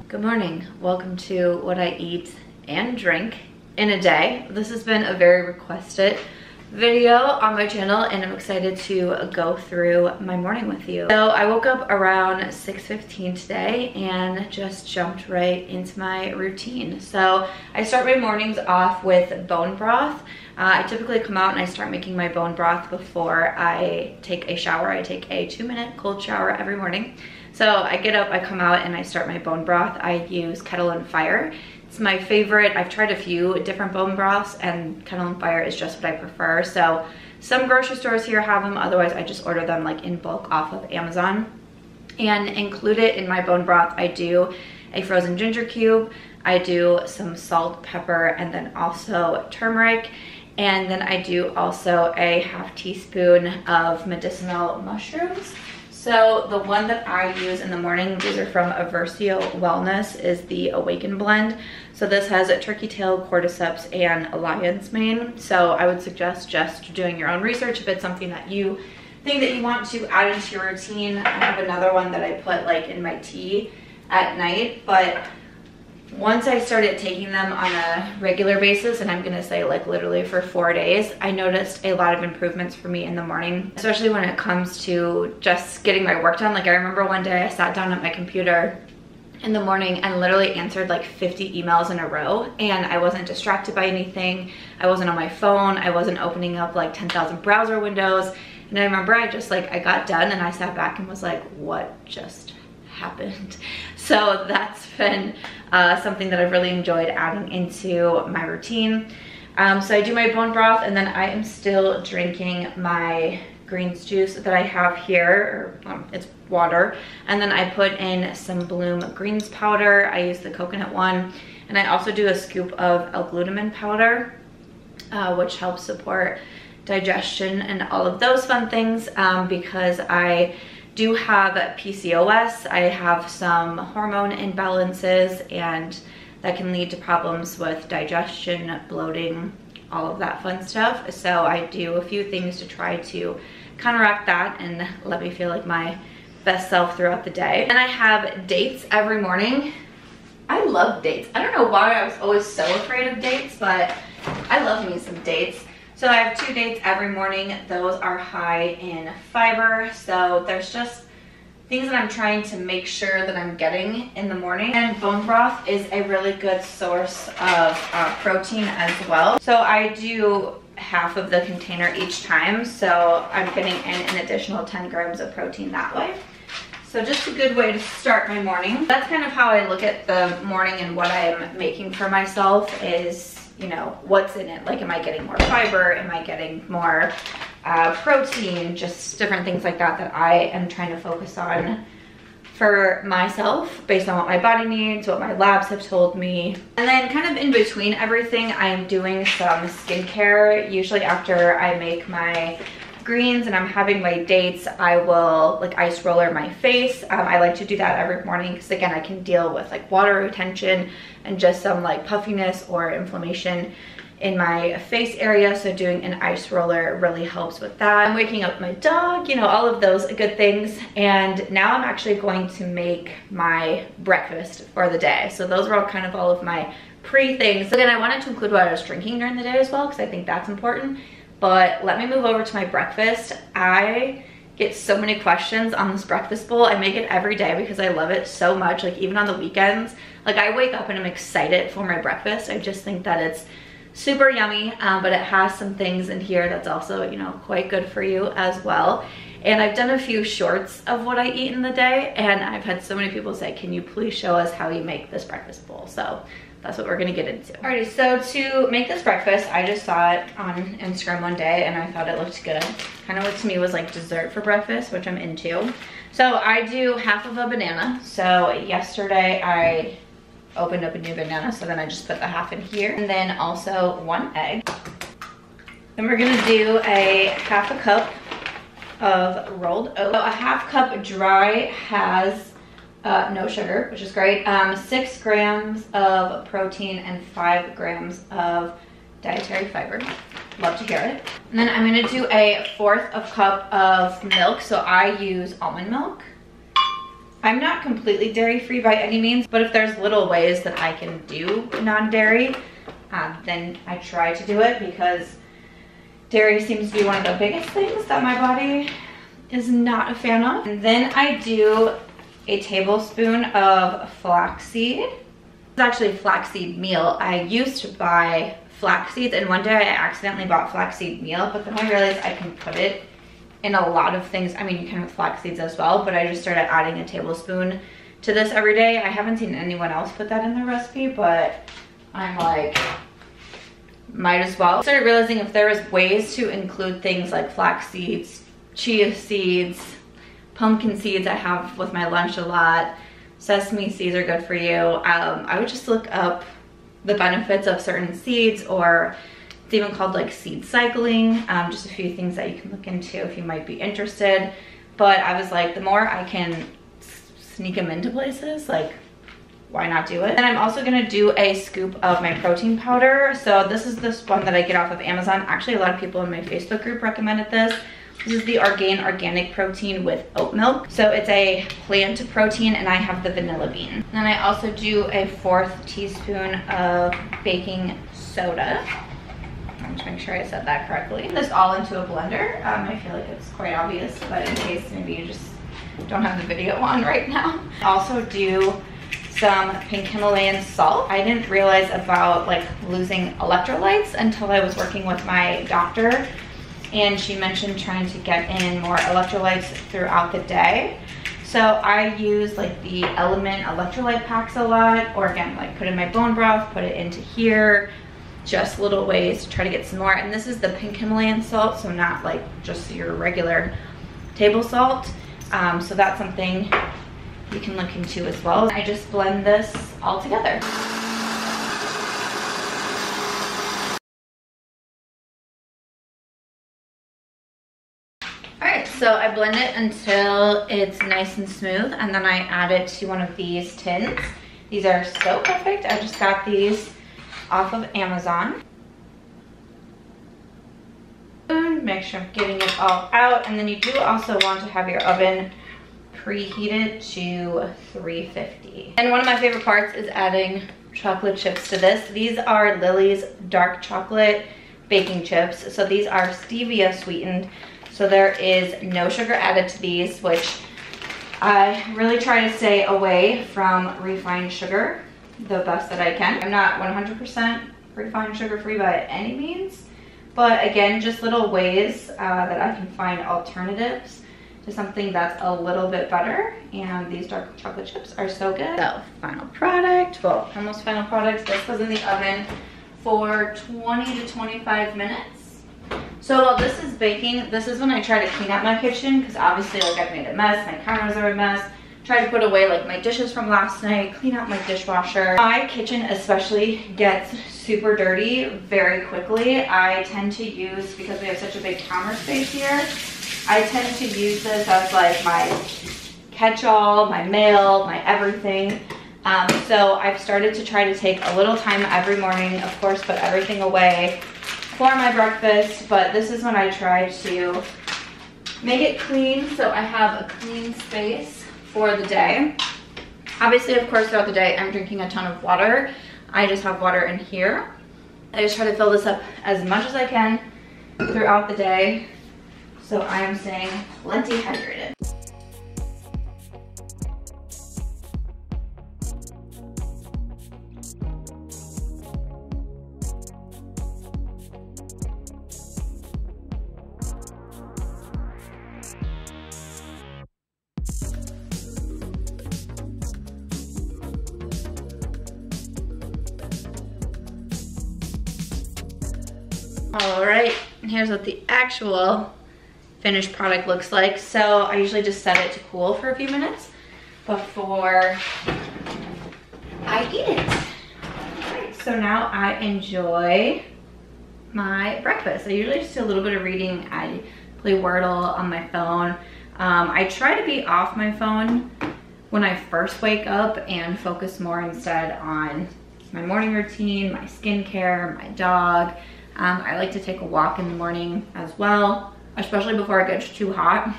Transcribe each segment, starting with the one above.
Good morning. Welcome to what I eat and drink in a day. This has been a very requested video on my channel and I'm excited to go through my morning with you. So I woke up around 6:15 today and just jumped right into my routine. So I start my mornings off with bone broth. I typically come out and I start making my bone broth before I take a shower. I take a 2-minute cold shower every morning. So I get up, I come out and I start my bone broth. I use Kettle and Fire. It's my favorite. I've tried a few different bone broths and Kettle and Fire is just what I prefer. So some grocery stores here have them. Otherwise, I just order them like in bulk off of Amazon. And included in my bone broth, I do a frozen ginger cube. I do some salt, pepper, and then also turmeric. And then I do also a ½ teaspoon of medicinal mushrooms. So the one that I use in the morning, these are from Aversio Wellness, is the Awaken blend. So this has a turkey tail, cordyceps, and a lion's mane. So I would suggest just doing your own research if it's something that you think that you want to add into your routine. I have another one that I put like in my tea at night, but once I started taking them on a regular basis, and I'm gonna say like literally for 4 days, I noticed a lot of improvements for me in the morning, especially when it comes to just getting my work done. Like I remember one day I sat down at my computer in the morning and literally answered like 50 emails in a row, and I wasn't distracted by anything. I wasn't on my phone. I wasn't opening up like 10,000 browser windows. And I remember I got done and I sat back and was like, what just happened? So that's been something that I've really enjoyed adding into my routine. So I do my bone broth and then I am still drinking my greens juice that I have here, or it's water. And then I put in some Bloom greens powder. I use the coconut one. And I also do a scoop of L-Glutamine Powder, which helps support digestion and all of those fun things, because I do have PCOS. I have some hormone imbalances and that can lead to problems with digestion, bloating, all of that fun stuff. So I do a few things to try to counteract that and let me feel like my best self throughout the day. And I have dates every morning. I love dates. I don't know why I was always so afraid of dates, but I love me some dates. So I have 2 dates every morning. Those are high in fiber. So there's just things that I'm trying to make sure that I'm getting in the morning. And bone broth is a really good source of protein as well. So I do half of the container each time. So I'm getting in an additional 10 grams of protein that way. So just a good way to start my morning. That's kind of how I look at the morning, and what I'm making for myself is, you know, what's in it. Like, am I getting more fiber? Am I getting more protein? Just different things like that that I am trying to focus on for myself based on what my body needs, what my labs have told me. And then kind of in between everything, I am doing some skincare. Usually after I make my greens and I'm having my dates, I will like ice roller my face. I like to do that every morning because again, I can deal with like water retention and just some like puffiness or inflammation in my face area. So doing an ice roller really helps with that. I'm waking up my dog, you know, all of those good things. And now I'm actually going to make my breakfast for the day. So those are all of my pre-things. Again, I wanted to include what I was drinking during the day as well, because I think that's important. But let me move over to my breakfast. I get so many questions on this breakfast bowl. I make it every day because I love it so much. Like even on the weekends, like I wake up and I'm excited for my breakfast. I just think that it's super yummy, but it has some things in here that's also, you know, quite good for you as well. And I've done a few shorts of what I eat in the day, and I've had so many people say, can you please show us how you make this breakfast bowl? So that's what we're gonna get into. Alrighty, so to make this breakfast, I just saw it on Instagram one day and I thought it looked good. Kind of what to me was like dessert for breakfast, which I'm into. So I do half of a banana. So yesterday I opened up a new banana, so then I just put the half in here. And then also 1 egg. Then we're gonna do a ½ cup of rolled oats. So a ½ cup dry has no sugar, which is great. 6 grams of protein and 5 grams of dietary fiber. Love to hear it. And then I'm gonna do a 1/4 cup of milk. So I use almond milk. I'm not completely dairy-free by any means, but if there's little ways that I can do non-dairy, then I try to do it, because dairy seems to be one of the biggest things that my body is not a fan of. And then I do a tablespoon of flaxseed. It's actually flaxseed meal. I used to buy flax seeds, and one day I accidentally bought flaxseed meal, but then I realized I can put it in a lot of things. I mean, you can with flax seeds as well, but I just started adding a tablespoon to this every day. I haven't seen anyone else put that in their recipe, but I'm like, might as well. I started realizing if there was ways to include things like flax seeds, chia seeds, pumpkin seeds I have with my lunch a lot, sesame seeds are good for you. I would just look up the benefits of certain seeds, or it's even called like seed cycling. Just a few things that you can look into if you might be interested. But I was like, the more I can sneak them into places, like, why not do it? And I'm also gonna do a scoop of my protein powder. So this is this one that I get off of Amazon. Actually, a lot of people in my Facebook group recommended this. This is the Orgain Organic Protein with oat milk. So it's a plant protein, and I have the vanilla bean. Then I also do a 1/4 teaspoon of baking soda. I'm just making sure I said that correctly. Put this all into a blender. I feel like it's quite obvious, but in case maybe you just don't have the video on right now. Also do some pink Himalayan salt. I didn't realize about like losing electrolytes until I was working with my doctor, and she mentioned trying to get in more electrolytes throughout the day. So I use like the Element electrolyte packs a lot, or again, like put in my bone broth, put it into here, just little ways to try to get some more. And this is the pink Himalayan salt, so not like just your regular table salt. So that's something you can look into as well. I just blend this all together. Alright, so I blend it until it's nice and smooth, and then I add it to one of these tins. These are so perfect. I just got these off of Amazon. Make sure I'm getting it all out, and then you do also want to have your oven preheated to 350. And one of my favorite parts is adding chocolate chips to this. These are Lily's dark chocolate baking chips. So these are stevia sweetened. So there is no sugar added to these, which I really try to stay away from refined sugar the best that I can. I'm not 100% refined sugar free by any means, but again, just little ways that I can find alternatives to something that's a little bit better. And these dark chocolate chips are so good. So final product, well, almost final product. This was in the oven for 20 to 25 minutes. So while this is baking, this is when I try to clean out my kitchen, because obviously like I've made a mess, my counters are a mess. Try to put away like my dishes from last night, clean out my dishwasher. My kitchen especially gets super dirty very quickly. I tend to use, because we have such a big counter space here, I tend to use this as like my catch-all, my mail, my everything. So I've started to try to take a little time every morning, of course, put everything away for my breakfast, but this is when I try to make it clean so I have a clean space for the day. Obviously, of course, throughout the day, I'm drinking a ton of water. I just have water in here. I just try to fill this up as much as I can throughout the day, so I am staying plenty hydrated. All right, here's what the actual finished product looks like. So I usually just set it to cool for a few minutes before I eat it. All right, so now I enjoy my breakfast. I usually just do a little bit of reading. I play Wordle on my phone. I try to be off my phone when I first wake up and focus more instead on my morning routine, my skincare, my dog. I like to take a walk in the morning as well, especially before it gets too hot.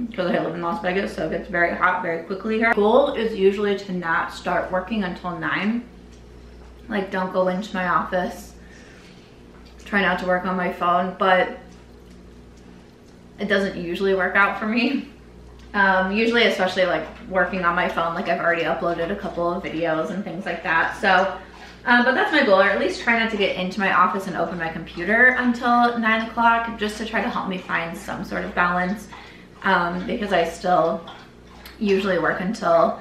because I live in Las Vegas, so it gets very hot very quickly here. Goal is usually to not start working until 9. Like, don't go into my office. Try not to work on my phone, but it doesn't usually work out for me. Usually, especially like working on my phone, like I've already uploaded a couple of videos and things like that. So, but that's my goal, or at least try not to get into my office and open my computer until 9 o'clock, just to try to help me find some sort of balance. Because I still usually work until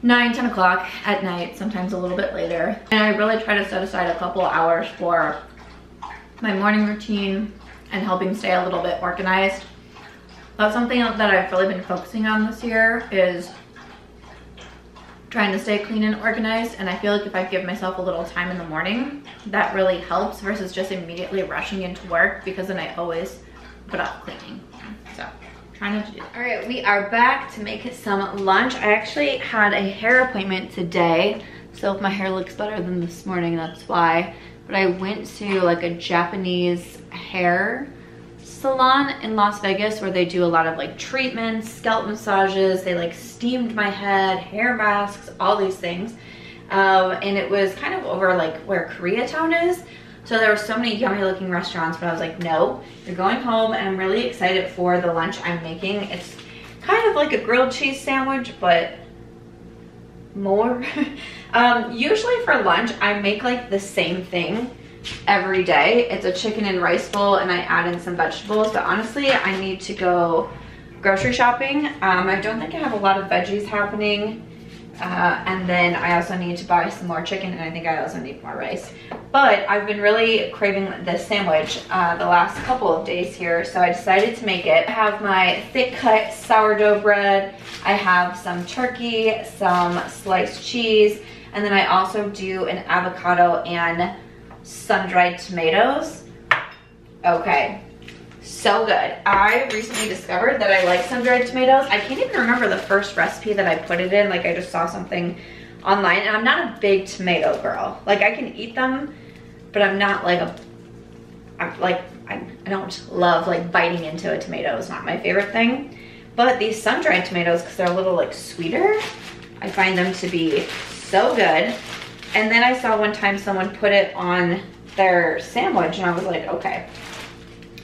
9, 10 o'clock at night, sometimes a little bit later. And I really try to set aside a couple hours for my morning routine and helping stay a little bit organized. That's something that I've really been focusing on this year, is trying to stay clean and organized. And I feel like if I give myself a little time in the morning, that really helps versus just immediately rushing into work, because then I always put off cleaning. So trying not to do that. All right, we are back to make some lunch. I actually had a hair appointment today, so if my hair looks better than this morning, that's why. But I went to like a Japanese hair salon in Las Vegas where they do a lot of like treatments, scalp massages. They like steamed my head, hair masks, all these things. And it was kind of over like where Koreatown is. So there were so many yummy looking restaurants, but I was like, no, you're going home. And I'm really excited for the lunch I'm making. It's kind of like a grilled cheese sandwich, but more. Usually for lunch, I make like the same thing every day. It's a chicken and rice bowl, and I add in some vegetables, but honestly, I need to go grocery shopping. I don't think I have a lot of veggies happening. And then I also need to buy some more chicken, and I think I also need more rice. But I've been really craving this sandwich the last couple of days here, so I decided to make it. I have my thick cut sourdough bread. I have some turkey, some sliced cheese, and then I also do an avocado and sun-dried tomatoes. Okay, so good. I recently discovered that I like sun-dried tomatoes. I can't even remember the first recipe that I put it in. Like, I just saw something online, and I'm not a big tomato girl. Like, I can eat them, but I'm not like I don't love like biting into a tomato. It's not my favorite thing. But these sun-dried tomatoes, because they're a little like sweeter, I find them to be so good. And then I saw one time someone put it on their sandwich, and I was like, okay,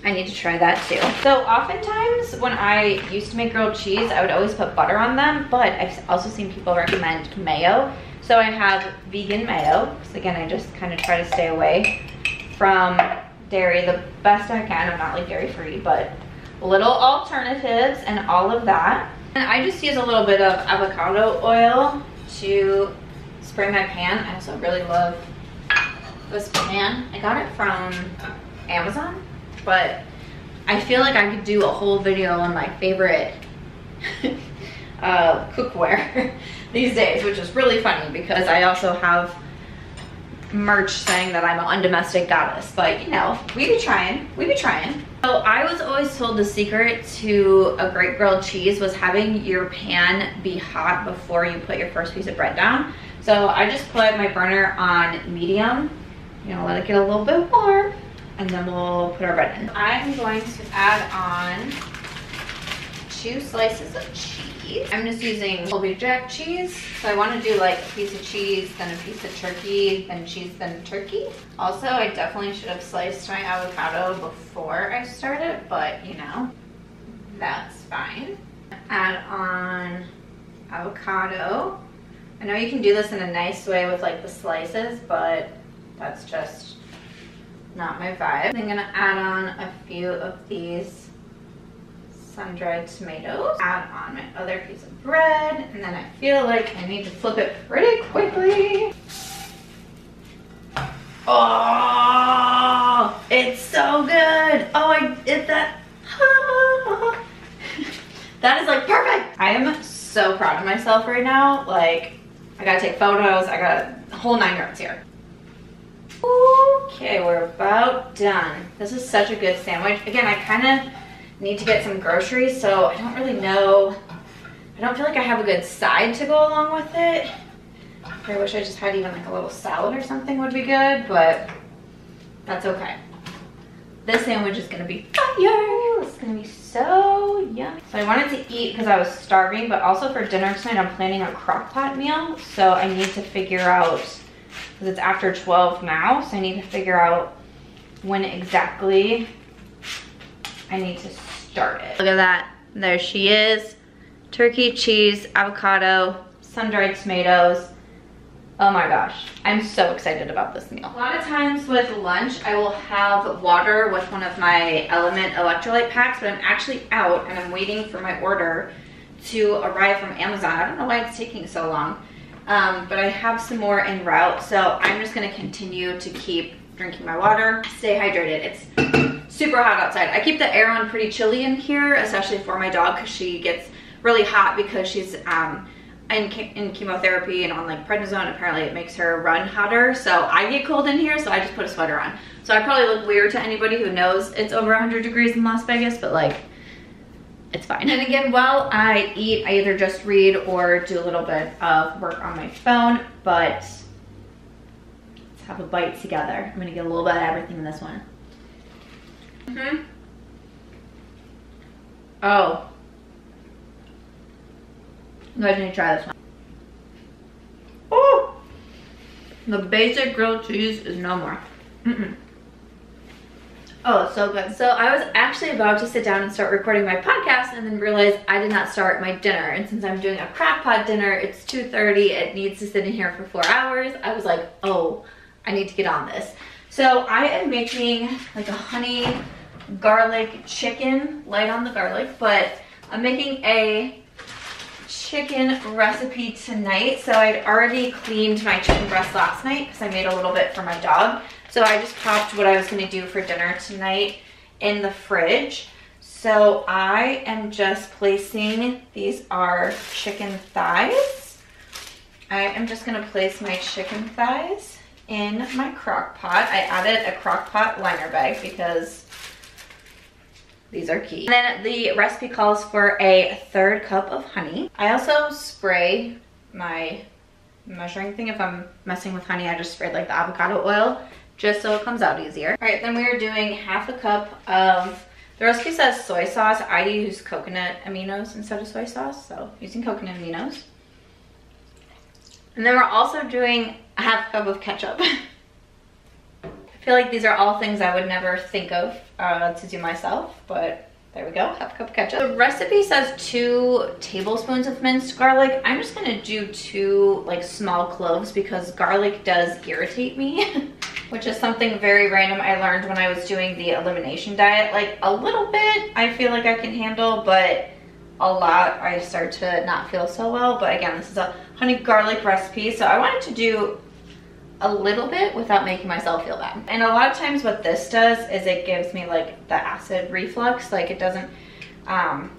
I need to try that too. So oftentimes when I used to make grilled cheese, I would always put butter on them, but I've also seen people recommend mayo. So I have vegan mayo, because again, I just kind of try to stay away from dairy the best I can. I'm not like dairy free, but little alternatives and all of that. And I just use a little bit of avocado oil to spray my pan. I also really love this pan. I got it from Amazon, but I feel like I could do a whole video on my favorite cookware these days, which is really funny because I also have merch saying that I'm an undomestic goddess, but you know, we be trying. So I was always told the secret to a great grilled cheese was having your pan be hot before you put your first piece of bread down. So I just put my burner on medium, you know, let it get a little bit warm, and then we'll put our bread in. I'm going to add on 2 slices of cheese. I'm just using Colby Jack cheese. So I want to do like a piece of cheese, then a piece of turkey, then cheese, then turkey. Also, I definitely should have sliced my avocado before I started, but you know, that's fine. Add on avocado. I know you can do this in a nice way with like the slices, but that's just not my vibe. I'm gonna add on a few of these sun-dried tomatoes. Add on my other piece of bread, and then I feel like I need to flip it pretty quickly. Oh, it's so good. Oh, I did that. That is like perfect. I am so proud of myself right now. Like, I gotta take photos. I got a whole 9 yards here. Okay, we're about done. This is such a good sandwich. Again, I kind of need to get some groceries, so I don't really know. I don't feel like I have a good side to go along with it. I wish I just had even like a little salad or something would be good, but that's okay. This sandwich is gonna be fire. It's gonna be so yummy. So So I wanted to eat because I was starving, but also for dinner tonight I'm planning a crock pot meal. So I need to figure out, because it's after 12 now, so I need to figure out when exactly I need to start it. Look at that. There she is. Turkey, cheese, avocado, sun-dried tomatoes. Oh my gosh, I'm so excited about this meal. A lot of times with lunch, I will have water with one of my Element electrolyte packs, but I'm actually out and I'm waiting for my order to arrive from Amazon. I don't know why it's taking so long, but I have some more en route, so I'm just gonna continue to keep drinking my water, stay hydrated. It's super hot outside. I keep the air on pretty chilly in here, especially for my dog, because she gets really hot because she's in chemotherapy and on like prednisone. Apparently it makes her run hotter, so I get cold in here, so I just put a sweater on. So I probably look weird to anybody who knows it's over 100 degrees in Las Vegas, but like, it's fine. And again, while I eat, I either just read or do a little bit of work on my phone, but let's have a bite together. I'm gonna get a little bit of everything in this one. Oh, you guys need to try this one. Oh, the basic grilled cheese is no more. Oh, it's so good. So I was actually about to sit down and start recording my podcast and then realized I did not start my dinner. And since I'm doing a crock pot dinner, it's 2:30, it needs to sit in here for 4 hours. I was like, oh, I need to get on this. So I am making like a honey garlic chicken, light on the garlic, but I'm making a chicken recipe tonight. So I'd already cleaned my chicken breast last night because I made a little bit for my dog. So I just popped what I was going to do for dinner tonight in the fridge. So I am just placing, these are chicken thighs. I am just going to place my chicken thighs in my crock pot. I added a crock pot liner bag because these are key. And then the recipe calls for a 1/3 cup of honey. I also spray my measuring thing. If I'm messing with honey, I just sprayed like the avocado oil just so it comes out easier. All right, then we are doing 1/2 cup of, the recipe says soy sauce. I use coconut aminos instead of soy sauce, so using coconut aminos. And then we're also doing 1/2 cup of ketchup. I feel like these are all things I would never think of to do myself, but there we go, 1/2 cup of ketchup. The recipe says 2 tablespoons of minced garlic. I'm just gonna do 2 like small cloves because garlic does irritate me, which is something very random I learned when I was doing the elimination diet. Like a little bit I feel like I can handle, but a lot I start to not feel so well. But again, this is a honey garlic recipe, so I wanted to do a little bit without making myself feel bad. And a lot of times what this does is it gives me like the acid reflux. Like it doesn't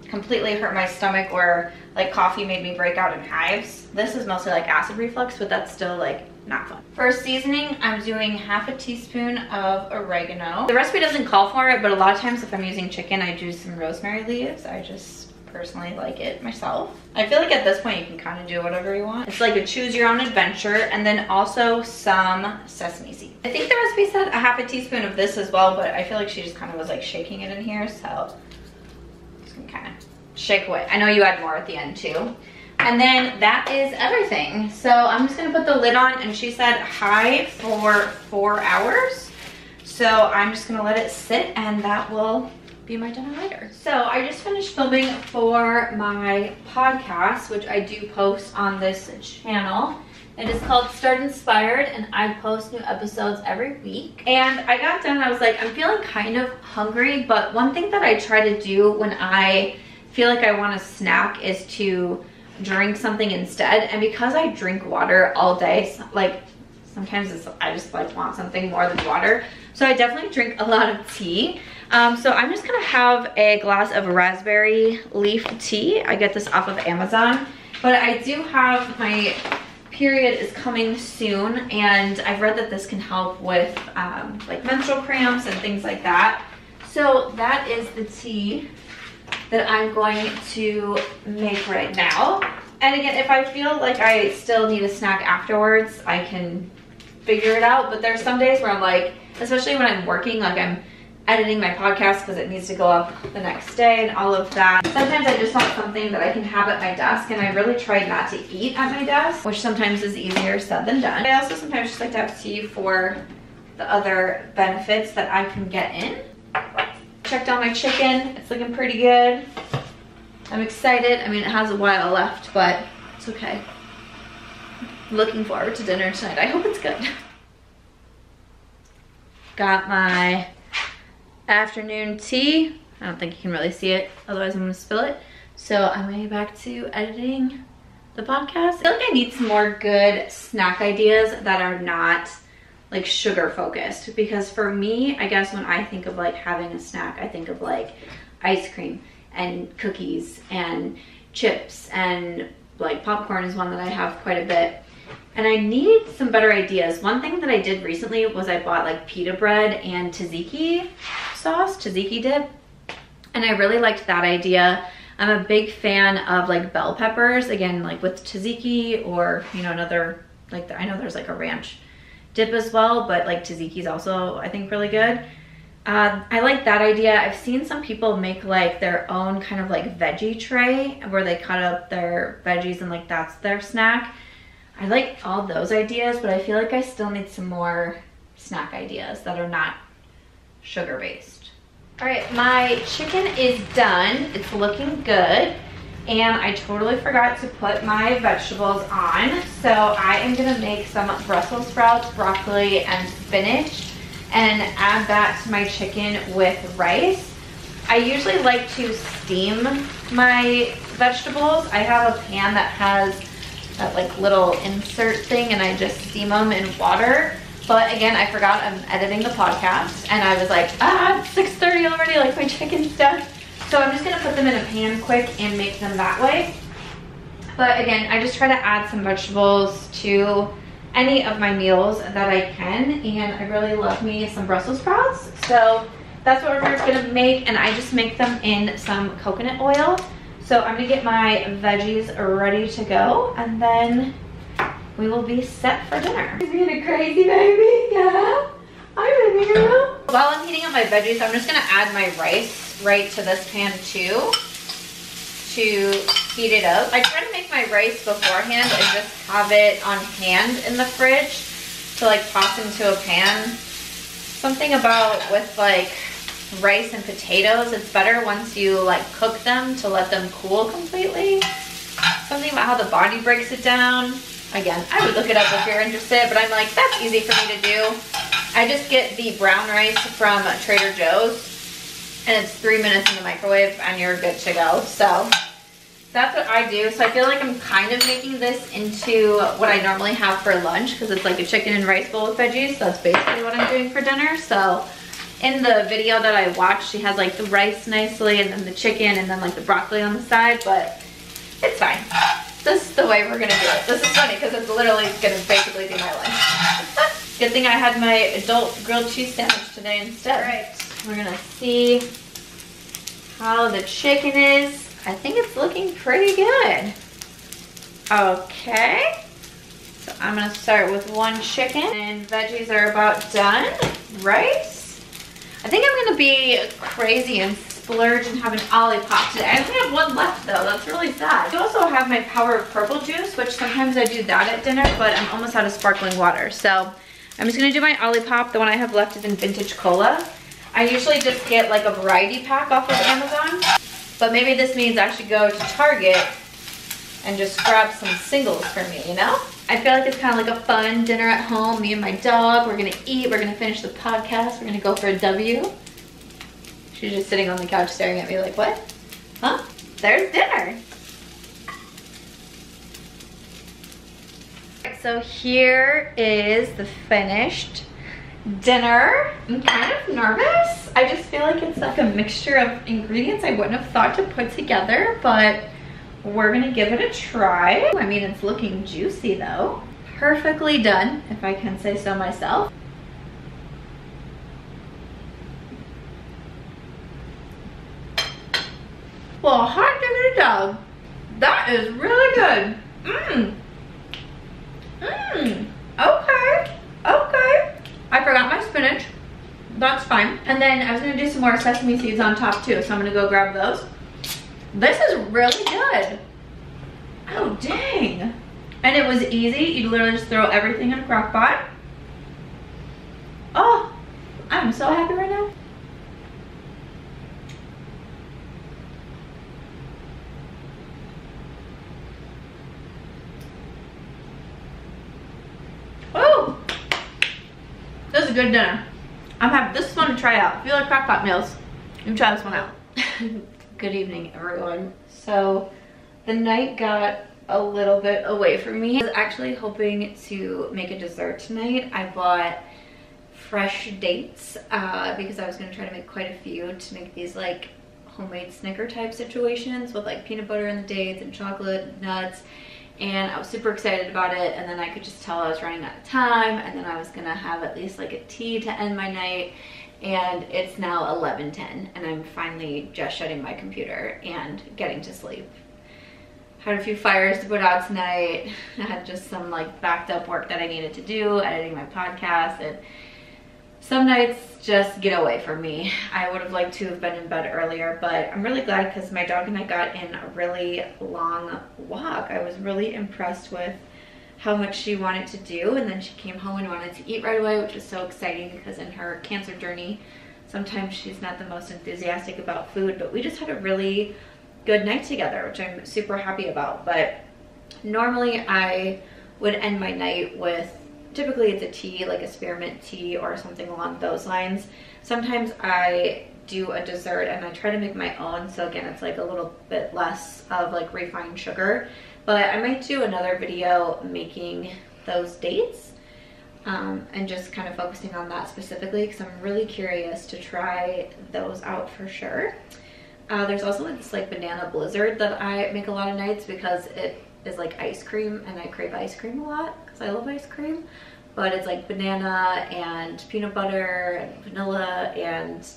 completely hurt my stomach, or like coffee made me break out in hives. This is mostly like acid reflux, but that's still like not fun. For seasoning, I'm doing 1/2 teaspoon of oregano. The recipe doesn't call for it, but a lot of times if I'm using chicken, I do some rosemary leaves. I just personally like it myself. I feel like at this point you can kind of do whatever you want. It's like a choose your own adventure. And then also some sesame seeds. I think the recipe said 1/2 teaspoon of this as well, but I feel like she just kind of was like shaking it in here, so just gonna kind of shake away. I know you add more at the end too. And then that is everything. So I'm just gonna put the lid on, and she said high for 4 hours. So I'm just gonna let it sit, and that will be my dinner later. So I just finished filming for my podcast, which I do post on this channel. It is called Start Inspired, and I post new episodes every week. And I got done, I was like, I'm feeling kind of hungry, but one thing that I try to do when I feel like I want a snack is to drink something instead. And because I drink water all day, like sometimes I just like want something more than water. So I definitely drink a lot of tea. So I'm just gonna have a glass of raspberry leaf tea. I get this off of Amazon, but I do have, my period is coming soon, and I've read that this can help with like menstrual cramps and things like that. So that is the tea that I'm going to make right now. And again, if I feel like I still need a snack afterwards, I can figure it out. But there's some days where I'm like, especially when I'm working, like I'm editing my podcast because it needs to go up the next day and all of that. Sometimes I just want something that I can have at my desk, and I really tried not to eat at my desk, which sometimes is easier said than done. I also sometimes just like to have tea for the other benefits that I can get in. Checked on my chicken. It's looking pretty good. I'm excited. I mean, it has a while left, but it's okay. Looking forward to dinner tonight. I hope it's good. Got my afternoon tea. I don't think you can really see it, otherwise I'm gonna spill it. So I'm heading back to editing the podcast. I feel like I need some more good snack ideas that are not like sugar focused, because for me, I guess when I think of like having a snack, I think of like ice cream and cookies and chips, and like popcorn is one that I have quite a bit. And I need some better ideas. One thing that I did recently was I bought like pita bread and tzatziki sauce, tzatziki dip, and I really liked that idea. I'm a big fan of like bell peppers, again, like with tzatziki, or you know, another, like I know there's like a ranch dip as well, but like tzatziki is also I think really good. I like that idea. I've seen some people make like their own kind of like veggie tray where they cut up their veggies and like that's their snack. I like all those ideas, but I feel like I still need some more snack ideas that are not sugar based. All right, my chicken is done. It's looking good. And I totally forgot to put my vegetables on. So I am gonna make some Brussels sprouts, broccoli, and spinach, and add that to my chicken with rice. I usually like to steam my vegetables. I have a pan that has that like little insert thing, and I just steam them in water. But again, I forgot I'm editing the podcast, and I was like, it's 6:30 already, like my chicken's done. So I'm just gonna put them in a pan quick and make them that way. But again, I just try to add some vegetables to any of my meals that I can, and I really love me some Brussels sprouts. So that's what we're gonna make, and I just make them in some coconut oil. So I'm gonna get my veggies ready to go, and then we will be set for dinner. Is being a crazy baby? Yeah, I'm in here. While I'm heating up my veggies, I'm just gonna add my rice right to this pan too, to heat it up. I try to make my rice beforehand and just have it on hand in the fridge to like toss into a pan. Something about with like rice and potatoes, it's better once you like cook them to let them cool completely. Something about how the body breaks it down. Again, I would look it up if you're interested, but I'm like, that's easy for me to do. I just get the brown rice from Trader Joe's, and it's 3 minutes in the microwave and you're good to go. So that's what I do. So I feel like I'm kind of making this into what I normally have for lunch, because it's like a chicken and rice bowl with veggies. So that's basically what I'm doing for dinner. So in the video that I watched, she has like the rice nicely, and then the chicken, and then like the broccoli on the side, but it's fine. This is the way we're gonna do it. This is funny because it's literally gonna basically be my lunch. Good thing I had my adult grilled cheese sandwich today instead. All right, we're gonna see how the chicken is. I think it's looking pretty good. Okay, so I'm gonna start with one chicken, and veggies are about done. Rice. I think I'm gonna be crazy and splurge and have an Olipop today. I only have one left though, that's really sad. I also have my Power of Purple juice, which sometimes I do that at dinner, but I'm almost out of sparkling water. So I'm just gonna do my Olipop. The one I have left is in vintage cola. I usually just get like a variety pack off of Amazon, but maybe this means I should go to Target and just grab some singles for me, you know? I feel like it's kind of like a fun dinner at home. Me and my dog, we're gonna eat, we're gonna finish the podcast, we're gonna go for a W. She's just sitting on the couch staring at me like, what? Huh? There's dinner. So here is the finished dinner. I'm kind of nervous. I just feel like it's like a mixture of ingredients I wouldn't have thought to put together, but we're gonna give it a try. I mean, it's looking juicy though. Perfectly done, if I can say so myself. Well, hot diggity dog. That is really good. Okay. Okay. I forgot my spinach. that's fine. And then I was gonna do some more sesame seeds on top too, so I'm gonna go grab those. This is really good. Oh, dang. And it was easy. You literally just throw everything in a crock pot. Oh, I'm so happy right now. Oh, this is a good dinner. I'm happy. This is one to try out. If you like crock pot meals, you can try this one out. Good evening, everyone. So the night got a little bit away from me. I was actually hoping to make a dessert tonight. I bought fresh dates because I was going to try to make quite a few to make these like homemade Snicker type situations with like peanut butter and the dates and chocolate and nuts. And I was super excited about it, and then I could just tell I was running out of time, and then I was gonna have at least like a tea to end my night. And it's now 11:10 and I'm finally just shutting my computer and getting to sleep. Had a few fires to put out tonight. I had just some like backed up work that I needed to do, editing my podcast, and some nights just get away from me. I would have liked to have been in bed earlier, but I'm really glad because my dog and I got in a really long walk. I was really impressed with how much she wanted to do, and then she came home and wanted to eat right away, which was so exciting because in her cancer journey, sometimes she's not the most enthusiastic about food, but we just had a really good night together, which I'm super happy about. But normally I would end my night with, typically it's a tea, like a spearmint tea or something along those lines. Sometimes I do a dessert and I try to make my own, so again it's like a little bit less of like refined sugar. But I might do another video making those dates and just kind of focusing on that specifically because I'm really curious to try those out for sure. There's also this like banana blizzard that I make a lot of nights because it is like ice cream and I crave ice cream a lot because I love ice cream. But it's like banana and peanut butter and vanilla, and it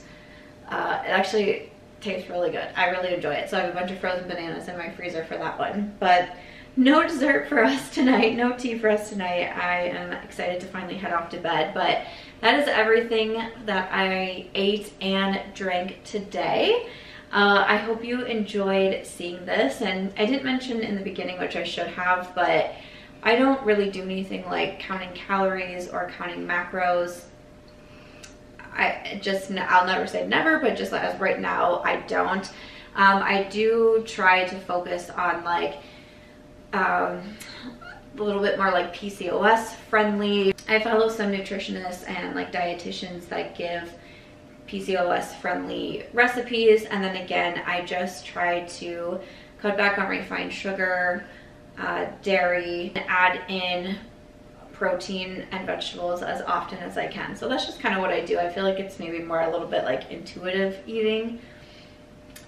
actually tastes really good. I really enjoy it. So I have a bunch of frozen bananas in my freezer for that one. But no dessert for us tonight, no tea for us tonight. I am excited to finally head off to bed, but that is everything that I ate and drank today. I hope you enjoyed seeing this, and I didn't mention in the beginning, which I should have, but I don't really do anything like counting calories or counting macros. I'll never say never, but just as right now, I don't. I do try to focus on like a little bit more like PCOS friendly. I follow some nutritionists and like dietitians that give PCOS friendly recipes, and then again I just try to cut back on refined sugar, dairy, and add in protein and vegetables as often as I can. So that's just kind of what I do. I feel like it's maybe more a little bit like intuitive eating,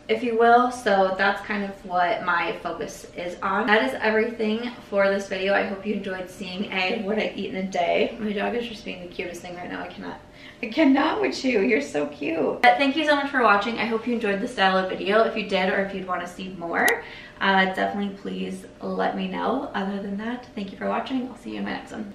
if you will. So that's kind of what my focus is on. That is everything for this video. I hope you enjoyed seeing what I eat in a day. My dog is just being the cutest thing right now. I cannot with you. You're so cute. But thank you so much for watching. I hope you enjoyed this style of video. If you did, or if you'd want to see more, definitely please let me know. Other than that, thank you for watching. I'll see you in my next one.